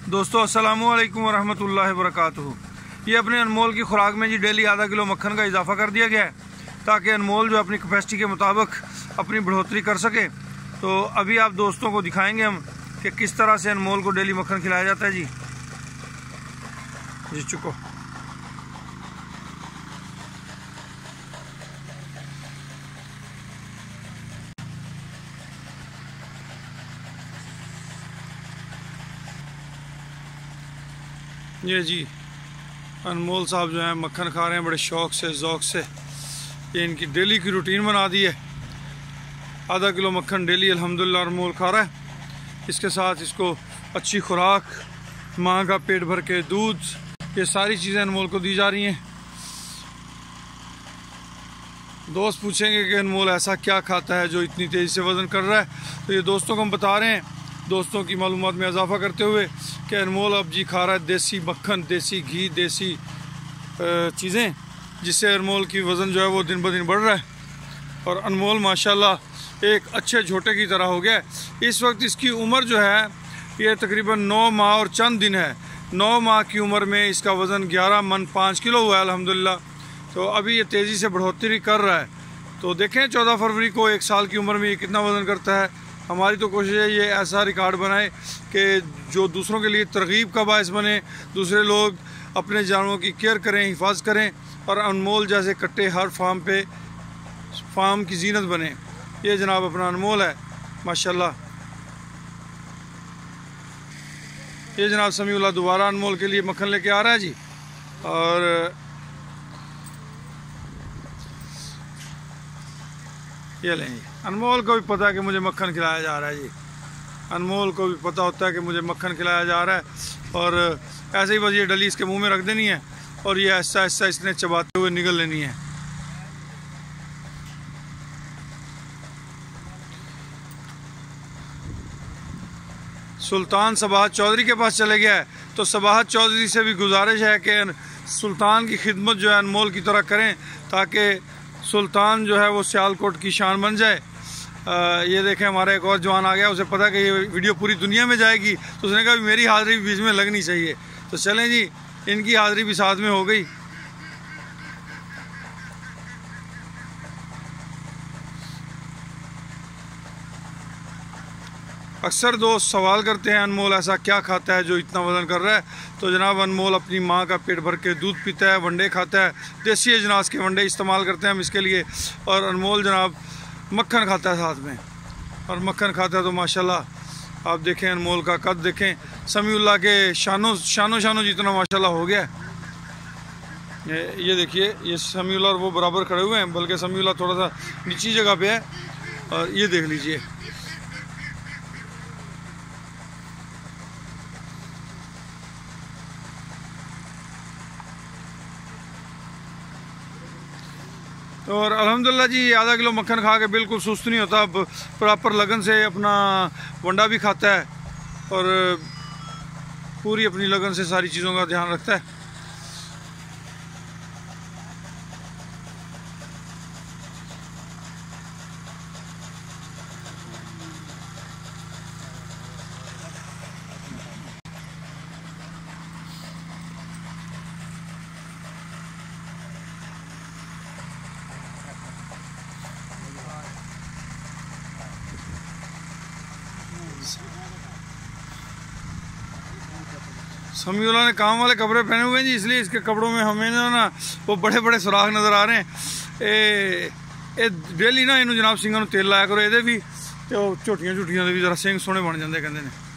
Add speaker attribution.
Speaker 1: दोस्तों अस्सलामुअलैकुम वरहमतुल्लाहि वबरकातुहू। ये अपने अनमोल की खुराक में जी डेली आधा किलो मक्खन का इजाफा कर दिया गया है ताकि अनमोल जो अपनी कैपेसिटी के मुताबिक अपनी बढ़ोतरी कर सके। तो अभी आप दोस्तों को दिखाएंगे हम कि किस तरह से अनमोल को डेली मक्खन खिलाया जाता है। जी चुको ये जी अनमोल साहब जो है मक्खन खा रहे हैं बड़े शौक़ से ज़ौक़ से। ये इनकी डेली की रूटीन बना दी है। आधा किलो मक्खन डेली अल्हम्दुलिल्लाह अनमोल खा रहा है। इसके साथ इसको अच्छी खुराक, माँ का पेट भर के दूध, ये सारी चीज़ें अनमोल को दी जा रही हैं। दोस्त पूछेंगे कि अनमोल ऐसा क्या खाता है जो इतनी तेज़ी से वज़न कर रहा है, तो ये दोस्तों को हम बता रहे हैं, दोस्तों की मालूमात में इजाफा करते हुए कि अनमोल अब जी खा रहा है देसी मक्खन, देसी घी, देसी चीज़ें, जिससे अनमोल की वज़न जो है वो दिन ब दिन बढ़ रहा है। और अनमोल माशाल्लाह एक अच्छे छोटे की तरह हो गया है। इस वक्त इसकी उम्र जो है ये तकरीबन 9 माह और चंद दिन है। 9 माह की उम्र में इसका वज़न 11 मन 5 किलो हुआ है अल्हम्दुलिल्लाह। तो अभी ये तेज़ी से बढ़ोतरी कर रहा है। तो देखें 14 फरवरी को 1 साल की उम्र में ये कितना वज़न करता है। हमारी तो कोशिश है ये ऐसा रिकॉर्ड बनाए कि जो दूसरों के लिए तरगीब का बायस बने, दूसरे लोग अपने जानवरों की केयर करें, हिफाजत करें और अनमोल जैसे कट्टे हर फार्म की जीनत बने। ये जनाब अपना अनमोल है माशाल्लाह। ये जनाब समीउल्लाह दोबारा अनमोल के लिए मक्खन लेके आ रहा है जी। और ये लें जी, अनमोल को भी पता है कि मुझे मक्खन खिलाया जा रहा है जी। अनमोल को भी पता होता है कि मुझे मक्खन खिलाया जा रहा है। और ऐसे ही बस ये डली इसके मुंह में रख देनी है और ये ऐसा ऐसा इसने चबाते हुए निगल लेनी है। सुल्तान सबाहत चौधरी के पास चले गया है, तो सबाहत चौधरी से भी गुजारिश है कि सुल्तान की खिदमत जो है अनमोल की तरह करें ताकि सुल्तान जो है वो सियालकोट की शान बन जाए। ये देखें हमारा एक और जवान आ गया, उसे पता कि ये वीडियो पूरी दुनिया में जाएगी, तो उसने कहा मेरी हाज़िरी भी बीच में लगनी चाहिए। तो चलें जी, इनकी हाज़िरी भी साथ में हो गई। अक्सर दोस्त सवाल करते हैं अनमोल ऐसा क्या खाता है जो इतना वज़न कर रहा है। तो जनाब अनमोल अपनी माँ का पेट भर के दूध पीता है, वंडे खाता है, देसी अजनास के वंडे इस्तेमाल करते हैं हम इसके लिए। और अनमोल जनाब मक्खन खाता है साथ में, और मक्खन खाता है तो माशाल्लाह आप देखें अनमोल का कद देखें, समीउल्लाह के शानो जितना माशाल्लाह हो गया। ये देखिए, ये समीउल्लाह और वो बराबर खड़े हुए हैं, बल्कि समीउल्लाह थोड़ा सा नीची जगह पे है। और ये देख लीजिए, और अल्हम्दुलिल्लाह जी आधा किलो मक्खन खा के बिल्कुल सुस्त नहीं होता, प्रॉपर लगन से अपना वंडा भी खाता है और पूरी अपनी लगन से सारी चीज़ों का ध्यान रखता है। समीउल्लाह ने काम वाले कपड़े पहने हुए हैं जी, इसलिए इसके कपड़ों में हमें ना वो बड़े बड़े सुराख नज़र आ रहे हैं। ए डेली ना इन्हों जनाब सिंघां नूं तेल लाया करो, ये भी तो झोटियां झूटियां भी जरा सिंघ सोहने बन जाते कहते हैं।